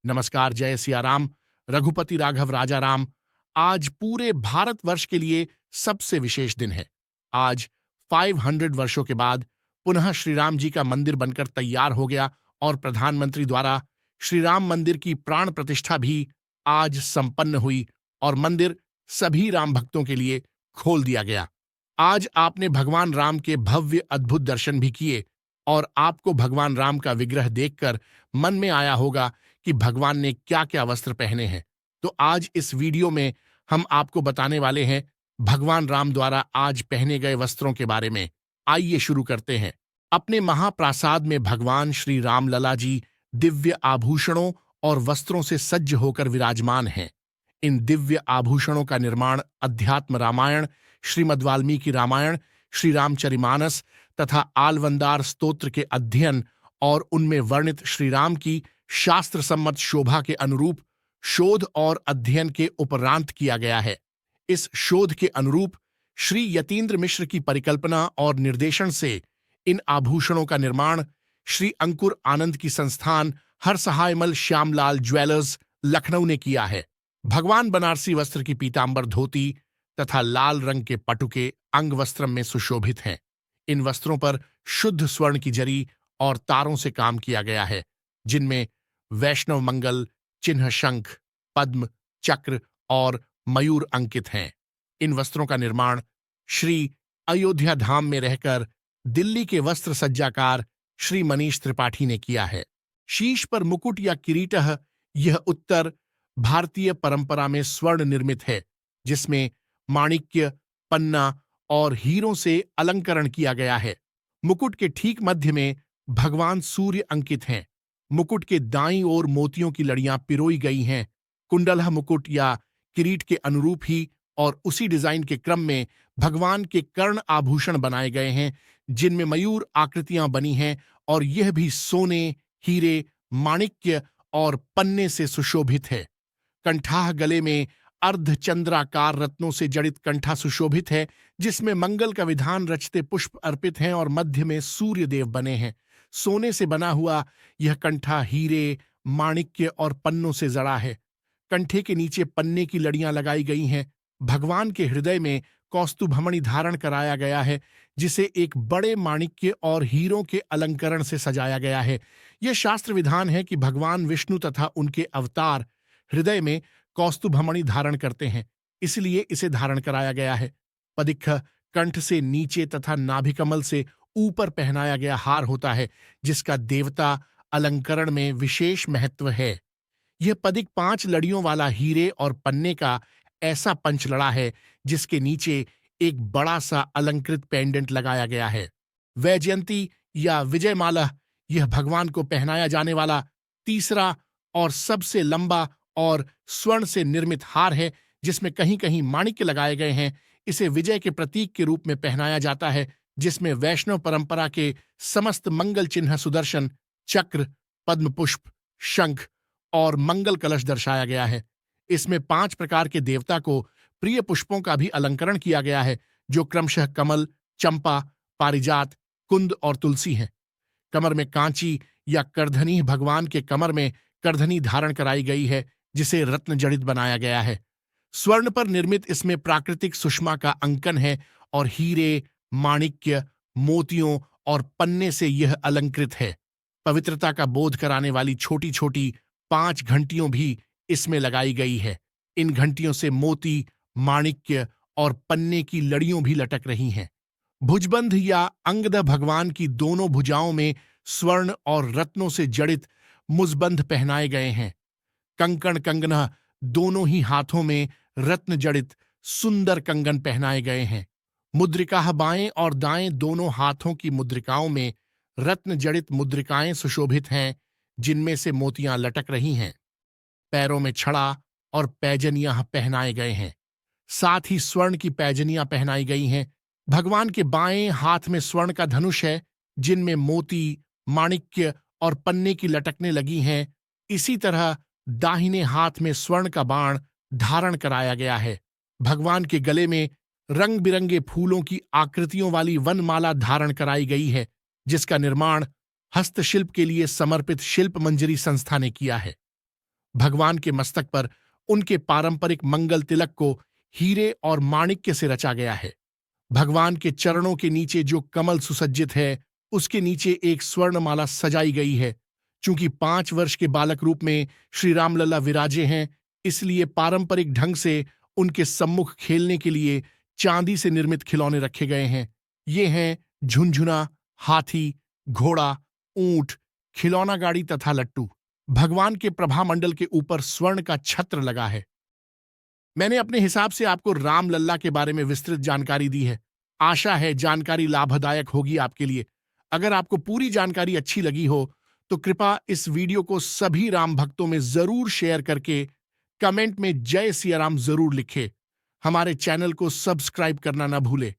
नमस्कार, जय सिया राम, रघुपति राघव राजा राम। आज पूरे भारतवर्ष के लिए सबसे विशेष दिन है। आज 500 वर्षों के बाद पुनः श्री राम जी का मंदिर बनकर तैयार हो गया और प्रधानमंत्री द्वारा श्री राम मंदिर की प्राण प्रतिष्ठा भी आज संपन्न हुई और मंदिर सभी राम भक्तों के लिए खोल दिया गया। आज आपने भगवान राम के भव्य अद्भुत दर्शन भी किए और आपको भगवान राम का विग्रह देखकर मन में आया होगा कि भगवान ने क्या क्या वस्त्र पहने हैं। तो आज इस वीडियो में हम आपको बताने वाले हैं भगवान राम द्वारा आज पहने गए वस्त्रों के बारे में। आइए शुरू करते हैं। अपने महाप्रासाद में भगवान श्री राम लला जी दिव्य आभूषणों और वस्त्रों से सज्ज होकर विराजमान हैं। इन दिव्य आभूषणों का निर्माण अध्यात्म रामायण, श्रीमद् वाल्मीकि रामायण, श्री रामचरिमानस तथा आलवंदार स्तोत्र के अध्ययन और उनमें वर्णित श्री राम की शास्त्र सम्मत शोभा के अनुरूप शोध और अध्ययन के उपरांत किया गया है। इस शोध के अनुरूप श्री यतीन्द्र मिश्र की परिकल्पना और निर्देशन से इन आभूषणों का निर्माण श्री अंकुर आनंद की संस्थान हरसहायमल श्यामलाल ज्वेलर्स लखनऊ ने किया है। भगवान बनारसी वस्त्र की पीतांबर धोती तथा लाल रंग के पटुके अंग वस्त्रम में सुशोभित हैं। इन वस्त्रों पर शुद्ध स्वर्ण की जरी और तारों से काम किया गया है, जिनमें वैष्णव मंगल चिन्ह शंख, पद्म, चक्र और मयूर अंकित हैं। इन वस्त्रों का निर्माण श्री अयोध्या धाम में रहकर दिल्ली के वस्त्र सज्जाकार श्री मनीष त्रिपाठी ने किया है। शीश पर मुकुट या किरीटः यह उत्तर भारतीय परंपरा में स्वर्ण निर्मित है, जिसमें माणिक्य, पन्ना और हीरों से अलंकरण किया गया है। मुकुट के ठीक मध्य में भगवान सूर्य अंकित हैं। मुकुट के दाईं ओर मोतियों की लड़ियां पिरोई गई हैं। कुंडलह मुकुट या किरीट के अनुरूप ही और उसी डिजाइन के क्रम में भगवान के कर्ण आभूषण बनाए गए हैं, जिनमें मयूर आकृतियां बनी हैं और यह भी सोने, हीरे, माणिक्य और पन्ने से सुशोभित है। कंठाह गले में अर्धचंद्राकार रत्नों से जड़ित कंठा सुशोभित है, जिसमें मंगल का विधान रचते पुष्प अर्पित हैं और मध्य में सूर्य देव बने हैं। सोने से बना हुआ यह कंठा हीरे, माणिक्य और पन्नों से जड़ा है। कंठे के नीचे पन्ने की लड़ियां लगाई गई हैं। भगवान के हृदय में कौस्तुभमणि धारण कराया गया है, जिसे एक बड़े माणिक्य और हीरों के अलंकरण से सजाया गया है। यह शास्त्र विधान है कि भगवान विष्णु तथा उनके अवतार हृदय में कौस्तुभमणि धारण करते हैं, इसलिए इसे धारण कराया गया है। पदिक्ष कंठ से नीचे तथा नाभिकमल से ऊपर पहनाया गया हार होता है, जिसका देवता अलंकरण में विशेष महत्व है। यह पदिक 5 लड़ियों वाला हीरे और पन्ने का ऐसा पंचलड़ा है, जिसके नीचे एक बड़ा सा अलंकृत पेंडेंट लगाया गया है। वैजयंती या विजयमाला यह भगवान को पहनाया जाने वाला तीसरा और सबसे लंबा और स्वर्ण से निर्मित हार है, जिसमें कहीं कहीं माणिक्य लगाए गए हैं। इसे विजय के प्रतीक के रूप में पहनाया जाता है, जिसमें वैष्णव परंपरा के समस्त मंगल चिन्ह सुदर्शन, चक्र, पद्म पुष्प, शंख और मंगल कलश दर्शाया गया है। इसमें 5 प्रकार के देवता को प्रिय पुष्पों का भी अलंकरण किया गया है, जो क्रमशः कमल, चंपा, पारिजात, कुंद और तुलसी हैं। कमर में कांची या करधनी भगवान के कमर में करधनी धारण कराई गई है, जिसे रत्न जड़ित बनाया गया है। स्वर्ण पर निर्मित इसमें प्राकृतिक सुषमा का अंकन है और हीरे, माणिक्य, मोतियों और पन्ने से यह अलंकृत है। पवित्रता का बोध कराने वाली छोटी छोटी 5 घंटियों भी इसमें लगाई गई है। इन घंटियों से मोती, माणिक्य और पन्ने की लड़ियों भी लटक रही हैं। भुजबंध या अंगद भगवान की दोनों भुजाओं में स्वर्ण और रत्नों से जड़ित मुजबंध पहनाए गए हैं। कंकण कंगना दोनों ही हाथों में रत्न जड़ित सुंदर कंगन पहनाए गए हैं। मुद्रिका बाएं और दाएं दोनों हाथों की मुद्रिकाओं में रत्न जड़ित मुद्रिकाएं सुशोभित हैं, जिनमें से मोतियां लटक रही हैं। पैरों में छड़ा और पैजनियां पहनाए गए हैं। साथ ही स्वर्ण की पैजनियां पहनाई गई हैं। भगवान के बाएं हाथ में स्वर्ण का धनुष है, जिनमें मोती, माणिक्य और पन्ने की लटकने लगी हैं। इसी तरह दाहिने हाथ में स्वर्ण का बाण धारण कराया गया है। भगवान के गले में रंग बिरंगे फूलों की आकृतियों वाली वनमाला धारण कराई गई है, जिसका निर्माण हस्तशिल्प के लिए समर्पित शिल्प मंजरी संस्था ने किया है। भगवान के मस्तक पर उनके पारंपरिक मंगल तिलक को हीरे और माणिक्य से रचा गया है। भगवान के चरणों के नीचे जो कमल सुसज्जित है, उसके नीचे एक स्वर्णमाला सजाई गई है। चूंकि 5 वर्ष के बालक रूप में श्री रामलला विराजे हैं, इसलिए पारंपरिक ढंग से उनके सम्मुख खेलने के लिए चांदी से निर्मित खिलौने रखे गए हैं। ये हैं झुनझुना, हाथी, घोड़ा, ऊंट, खिलौना गाड़ी तथा लट्टू। भगवान के प्रभामंडल के ऊपर स्वर्ण का छत्र लगा है। मैंने अपने हिसाब से आपको रामलल्ला के बारे में विस्तृत जानकारी दी है। आशा है जानकारी लाभदायक होगी आपके लिए। अगर आपको पूरी जानकारी अच्छी लगी हो तो कृपया इस वीडियो को सभी राम भक्तों में जरूर शेयर करके कमेंट में जय सिया राम जरूर लिखें। हमारे चैनल को सब्सक्राइब करना न भूलें।